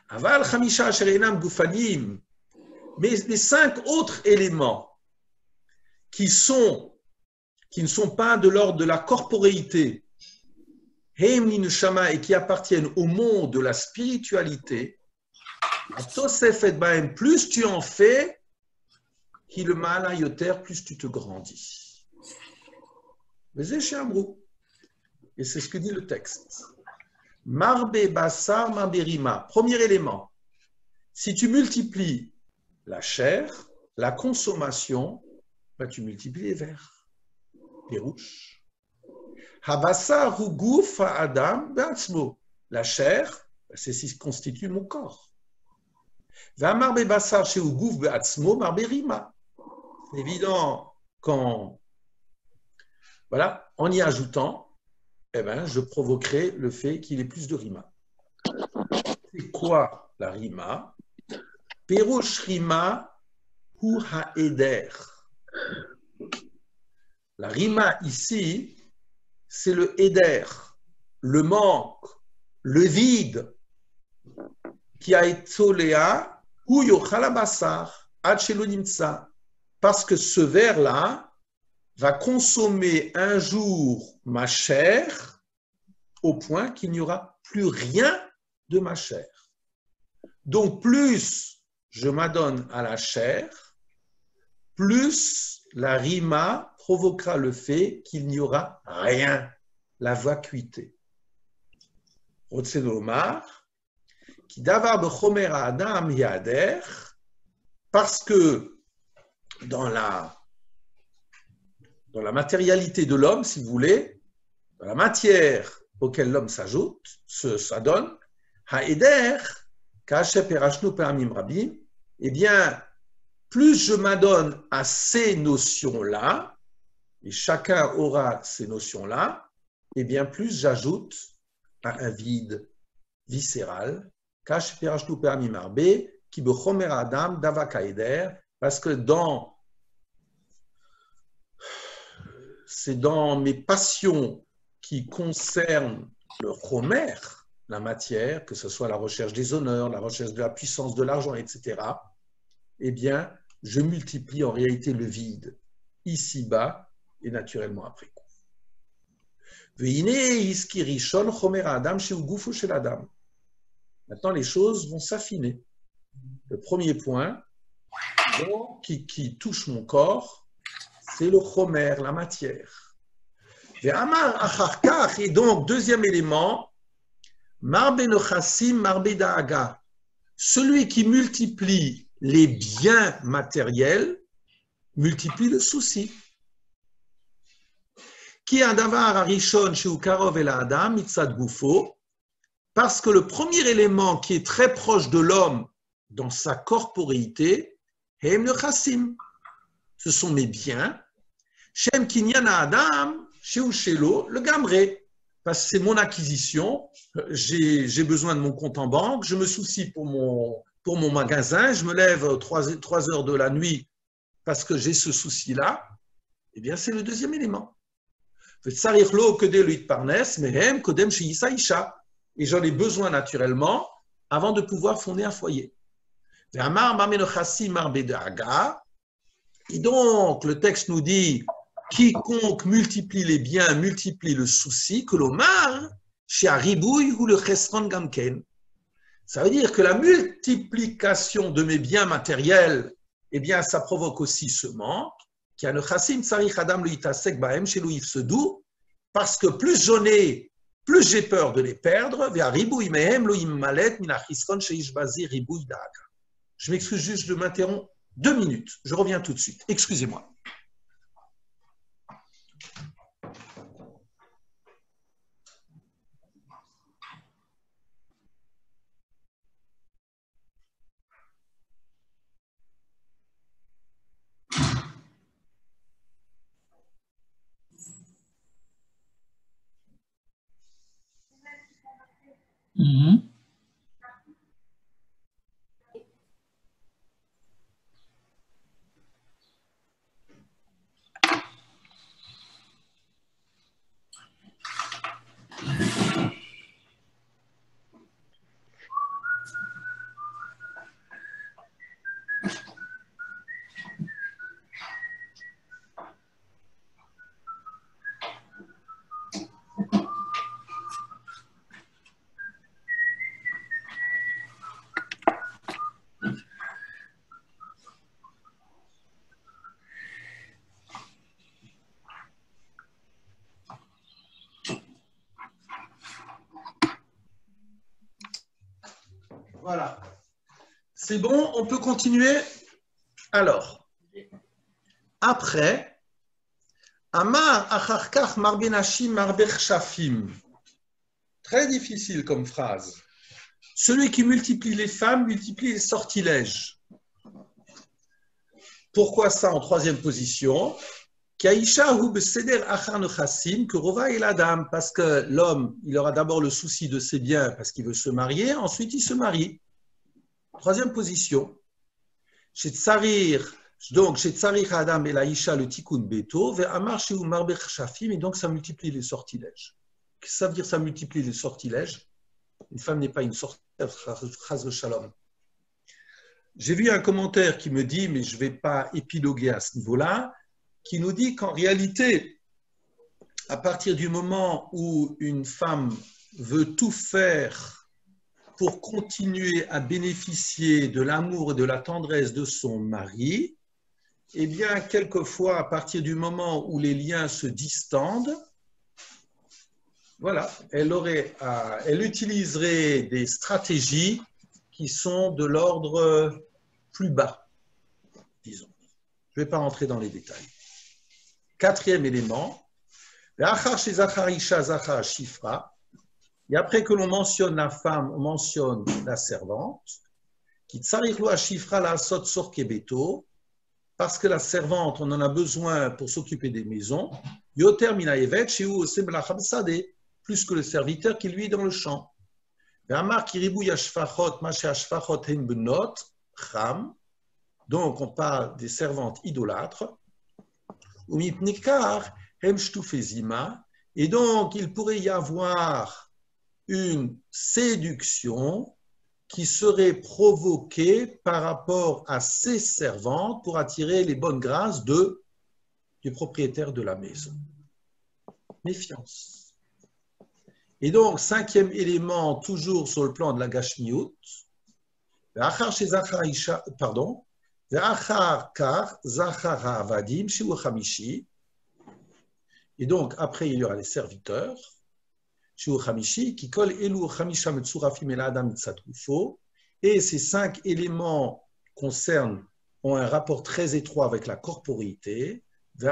Aval Chamisha Sherenam Gufanim, mais les 5 autres éléments qui ne sont pas de l'ordre de la corporéité, Heim Ninushama, et qui appartiennent au monde de la spiritualité, plus tu en fais, plus tu te grandis. Et c'est ce que dit le texte. Marbe Bassar Marbe Rima. Premier élément. Si tu multiplies la chair, la consommation, ben tu multiplies les vers, les rouges. Habassar ou Gouf Adam Batsmo. La chair, c'est ce qui constitue mon corps. C'est évident qu'en en y ajoutant, je provoquerai le fait qu'il y ait plus de rima. C'est quoi la rima? Perush rima hu ha'eder. La rima ici, c'est le éder, le manque, le vide qui a été léa. Parce que ce vers-là va consommer un jour ma chair au point qu'il n'y aura plus rien de ma chair. Donc plus je m'adonne à la chair, plus la rima provoquera le fait qu'il n'y aura rien, la vacuité. Rotsenomar, qui davar bechomer adam yader, parce que dans la matérialité de l'homme, si vous voulez, dans la matière auquel l'homme s'adonne, haeder, kache perashnu pe'amim rabim, eh bien, plus je m'adonne à ces notions-là, et chacun aura ces notions-là, eh bien, plus j'ajoute à un vide viscéral, kache perashnu pe'amim rabim, qui bechomer adam davakaeder, parce que c'est dans mes passions qui concernent le chomer, la matière, que ce soit la recherche des honneurs, la recherche de la puissance, de l'argent, etc., eh bien, je multiplie en réalité le vide, ici-bas et naturellement après coup. Maintenant, les choses vont s'affiner. Le premier point qui touche mon corps, c'est le chomer, la matière. Et donc, deuxième élément, marbe nechassim, marbe daaga. Celui qui multiplie les biens matériels multiplie le souci. Qui a davar arishon chez Ukarov et la Adam, mitzad gufo, parce que le premier élément qui est très proche de l'homme dans sa corporéité, hem nechassim, ce sont mes biens. Shem kinyan Adam, chez Shelo, le gamré, parce que c'est mon acquisition, j'ai besoin de mon compte en banque, je me soucie pour mon magasin, je me lève 3 heures de la nuit parce que j'ai ce souci-là, eh bien c'est le deuxième élément. Et j'en ai besoin naturellement avant de pouvoir fonder un foyer. Et donc, le texte nous dit, quiconque multiplie les biens multiplie le souci, que l'omar, chez Aribouy ou le Chesron Gamken. Ça veut dire que la multiplication de mes biens matériels, eh bien, ça provoque aussi ce manque, qui a le chassim tsarich adam le itasek bahem chez Louis Sedou, parce que plus j'en ai, plus j'ai peur de les perdre, vers Ribouy mehem lo immalet min achisron sheish bazi Ribouy daga. Je m'excuse juste, je m'interromps 2 minutes. Je reviens tout de suite. Excusez-moi. Mhm. Voilà. C'est bon, on peut continuer. Alors, après, Amar acharkach marbe nashim marbe chafim. Très difficile comme phrase. Celui qui multiplie les femmes multiplie les sortilèges. Pourquoi ça en troisième position? Que Rova et la dame, parce que l'homme, il aura d'abord le souci de ses biens parce qu'il veut se marier, ensuite il se marie. Troisième position. Chez Tsarir, donc chez Tsarir Adam et la Isha le Tikkun Beto, vers Amar chez Umar Shafim, et donc ça multiplie les sortilèges. Qu'est-ce que ça veut dire ça multiplie les sortilèges? Une femme n'est pas une sorcière, chas shalom. J'ai vu un commentaire qui me dit, mais je ne vais pas épiloguer à ce niveau-là, qui nous dit qu'en réalité, à partir du moment où une femme veut tout faire pour continuer à bénéficier de l'amour et de la tendresse de son mari, eh bien, quelquefois, à partir du moment où les liens se distendent, voilà, elle utiliserait des stratégies qui sont de l'ordre plus bas, disons. Je ne vais pas rentrer dans les détails. Quatrième élément, et après que l'on mentionne la femme, on mentionne la servante, parce que la servante, on en a besoin pour s'occuper des maisons, plus que le serviteur qui lui est dans le champ. Donc on parle des servantes idolâtres. Et donc, il pourrait y avoir une séduction qui serait provoquée par rapport à ces servantes pour attirer les bonnes grâces du propriétaire de la maison. Méfiance. Et donc, cinquième élément, toujours sur le plan de la Gashmiut, pardon, et donc, après, il y aura les serviteurs, et ces 5 éléments ont un rapport très étroit avec la corporité. C'est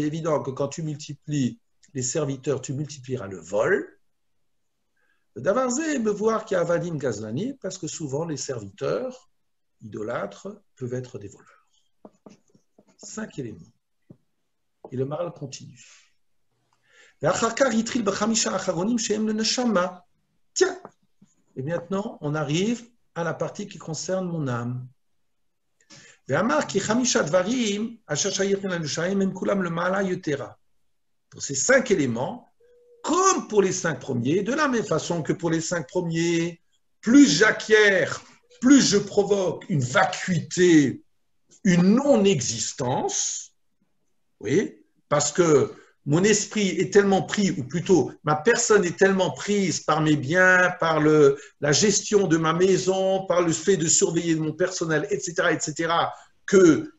évident que quand tu multiplies les serviteurs, tu multiplieras le vol. Davarze me voir qu'il y a Avadim Gazlani, parce que souvent les serviteurs idolâtres peuvent être des voleurs. 5 éléments. Et le Maral continue. Tiens, et maintenant on arrive à la partie qui concerne mon âme. Pour ces 5 éléments, comme pour les 5 premiers, de la même façon que pour les 5 premiers, plus j'acquiers, plus je provoque une vacuité, une non-existence, oui, parce que mon esprit est tellement pris, ou plutôt ma personne est tellement prise par mes biens, par la gestion de ma maison, par le fait de surveiller mon personnel, etc., que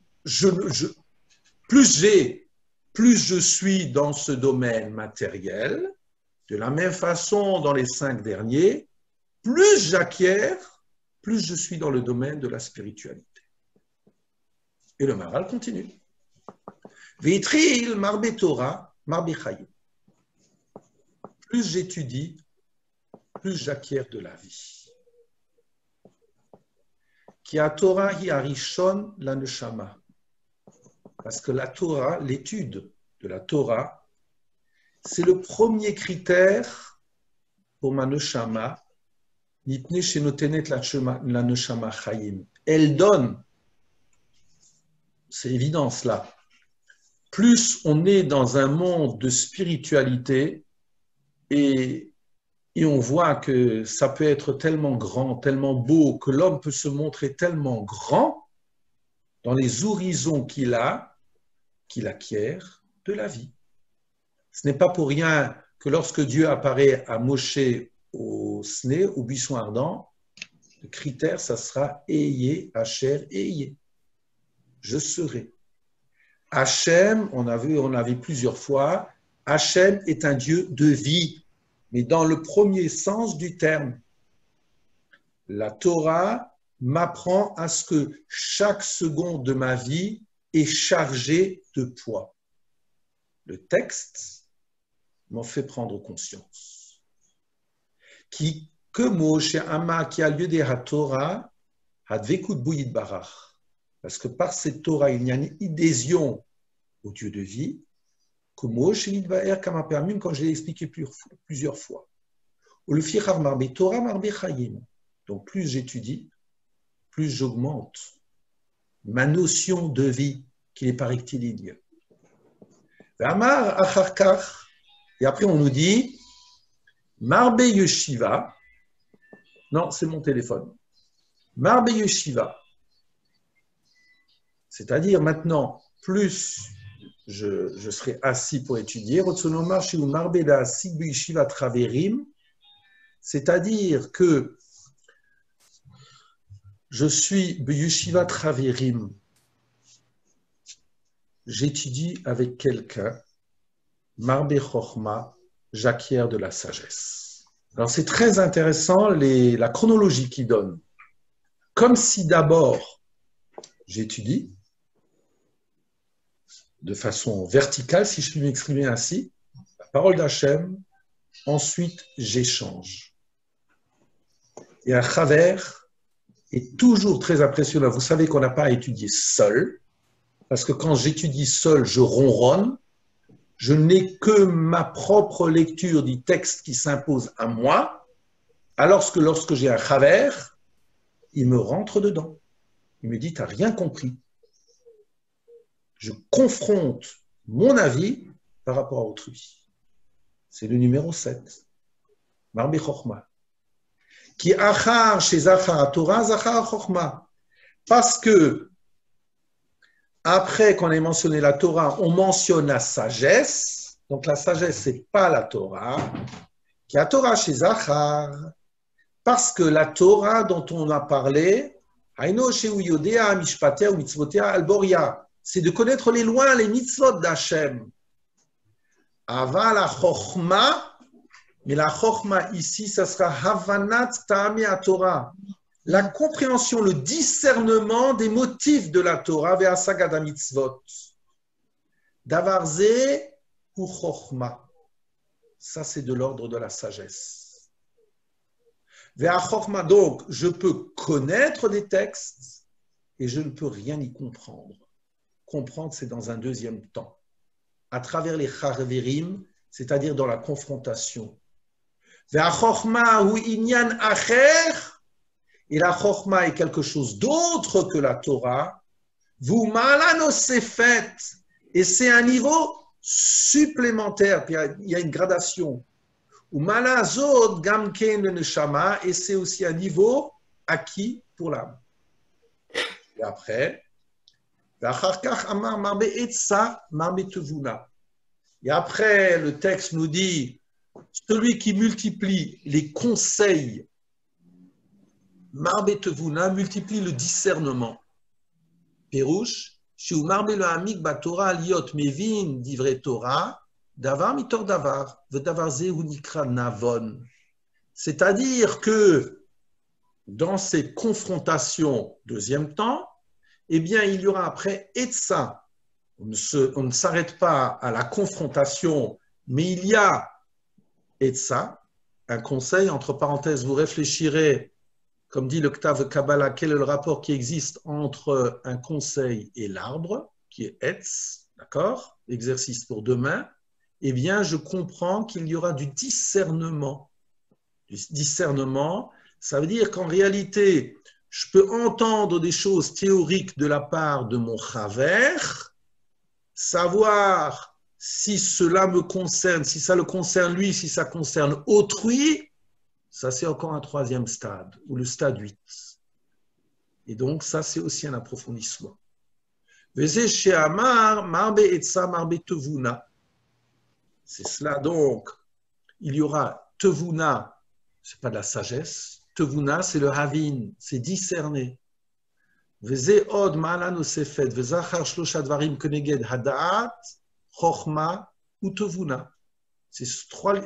plus je suis dans ce domaine matériel, de la même façon dans les 5 derniers, plus j'acquiers, plus je suis dans le domaine de la spiritualité. Et le Maral continue. Vitril marbe Torah, marbe Chayim. Plus j'étudie, plus j'acquiers de la vie. Ki a Torah hi arishon la neshama. Parce que la Torah, l'étude de la Torah, c'est le premier critère pour ma neshama. Nitne shenotenet la neshama chayim. Elle donne, c'est évident cela. Plus on est dans un monde de spiritualité et on voit que ça peut être tellement grand, tellement beau, que l'homme peut se montrer tellement grand dans les horizons qu'il acquiert de la vie. Ce n'est pas pour rien que lorsque Dieu apparaît à Moshe au Sné, au buisson ardent, le critère, ça sera Ayez, Hacher, Ayez. Je serai. Hachem, on a vu plusieurs fois, Hachem est un Dieu de vie, mais dans le premier sens du terme. La Torah m'apprend à ce que chaque seconde de ma vie est chargée de poids. Le texte m'en fait prendre conscience. Que Moshe Ama qui a lieu des Torah, Hadvekut Buyid Barach. Parce que par cette Torah, il y a une adhésion au Dieu de vie, que Moshe Nidbaer Kama Permim, quand je l'ai expliqué plusieurs fois. Ou le Fichar Marbe Torah Marbe Chayim. Donc plus j'étudie, plus j'augmente ma notion de vie qui n'est pas rectiligne. Et après on nous dit Marbe Yeshiva, non c'est mon téléphone, Marbe Yeshiva, c'est-à-dire maintenant plus je serai assis pour étudier, c'est-à-dire que je suis B'Yeshiva Traverim. J'étudie avec quelqu'un, Marbe Chochma, j'acquiers de la sagesse. Alors c'est très intéressant la chronologie qu'il donne. Comme si d'abord j'étudie de façon verticale, si je puis m'exprimer ainsi, la parole d'Hachem, ensuite j'échange. Et un chaver est toujours très impressionnant. Vous savez qu'on n'a pas à étudier seul, parce que quand j'étudie seul, je ronronne, je n'ai que ma propre lecture du texte qui s'impose à moi, alors que lorsque j'ai un chaver, il me rentre dedans. Il me dit, tu n'as rien compris. Je confronte mon avis par rapport à autrui. C'est le numéro 7. Marbe Chochma. Qui achar chez Zachar Torah, Zachar Chochma. Parce que, après qu'on ait mentionné la Torah, on mentionne la sagesse. Donc la sagesse, ce n'est pas la Torah. Qui a Torah chez Zachar. Parce que la Torah dont on a parlé, Haino chez Uyodea, Mishpatea ou Mitzvotea, Alboria. C'est de connaître les lois, les mitzvot d'Hachem. Ava la chokhma, mais la chokhma ici, ça sera Havanat Ta'amei Torah. La compréhension, le discernement des motifs de la Torah vers Asagad mitzvot. Davarze ou chokhma. Ça, c'est de l'ordre de la sagesse. Vers chokhma, donc, je peux connaître des textes et je ne peux rien y comprendre. Comprendre, c'est dans un deuxième temps, à travers les charverim, c'est-à-dire dans la confrontation. Et la chorma est quelque chose d'autre que la Torah. Et c'est un niveau supplémentaire. Puis il y a une gradation. Et c'est aussi un niveau acquis pour l'âme. Et après, et après, le texte nous dit, celui qui multiplie les conseils, Marbe Tevuna, multiplie le discernement. Pérouche, chez Marbe le Hamik Batora Liot Mevin, d'Ivre Torah, Davar Mitor Davar, Vedavar Zeunikra Navon. C'est-à-dire que dans ces confrontations, deuxième temps, eh bien, il y aura après Etsa. On ne s'arrête pas à la confrontation, mais il y a Etsa, un conseil, entre parenthèses, vous réfléchirez, comme dit le Ktav Kabbalah, quel est le rapport qui existe entre un conseil et l'arbre, qui est Etz, d'accord, exercice pour demain, eh bien, je comprends qu'il y aura du discernement. Du discernement, ça veut dire qu'en réalité, je peux entendre des choses théoriques de la part de mon chaver, savoir si cela me concerne, si ça le concerne lui, si ça concerne autrui, ça c'est encore un troisième stade, ou le stade 8. Et donc ça c'est aussi un approfondissement. C'est cela donc, il y aura tevuna, ce n'est pas de la sagesse, tevuna c'est le havin, c'est discerner. C'est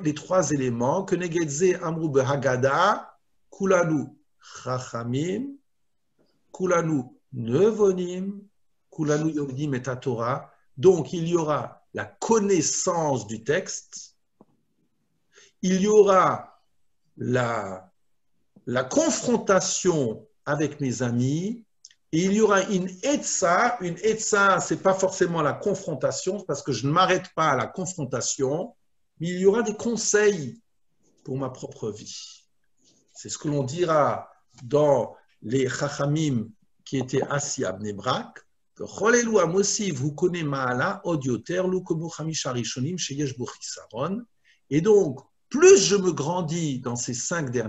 les trois éléments que negedze amru behagada, kulanu chachamim, kulanu nevonim, kulanu yogdim et Torah. Donc il y aura la connaissance du texte, il y aura la confrontation avec mes amis, et il y aura une etza, ce n'est pas forcément la confrontation, parce que je ne m'arrête pas à la confrontation, mais il y aura des conseils pour ma propre vie. C'est ce que l'on dira dans les chachamim qui étaient assis à Bnei Brak, que Cholelu amosiv hu kone ma'ala od yoter lu komu chamisha rishonim sheyesh bo chisaron. Et donc, plus je me grandis dans ces 5 derniers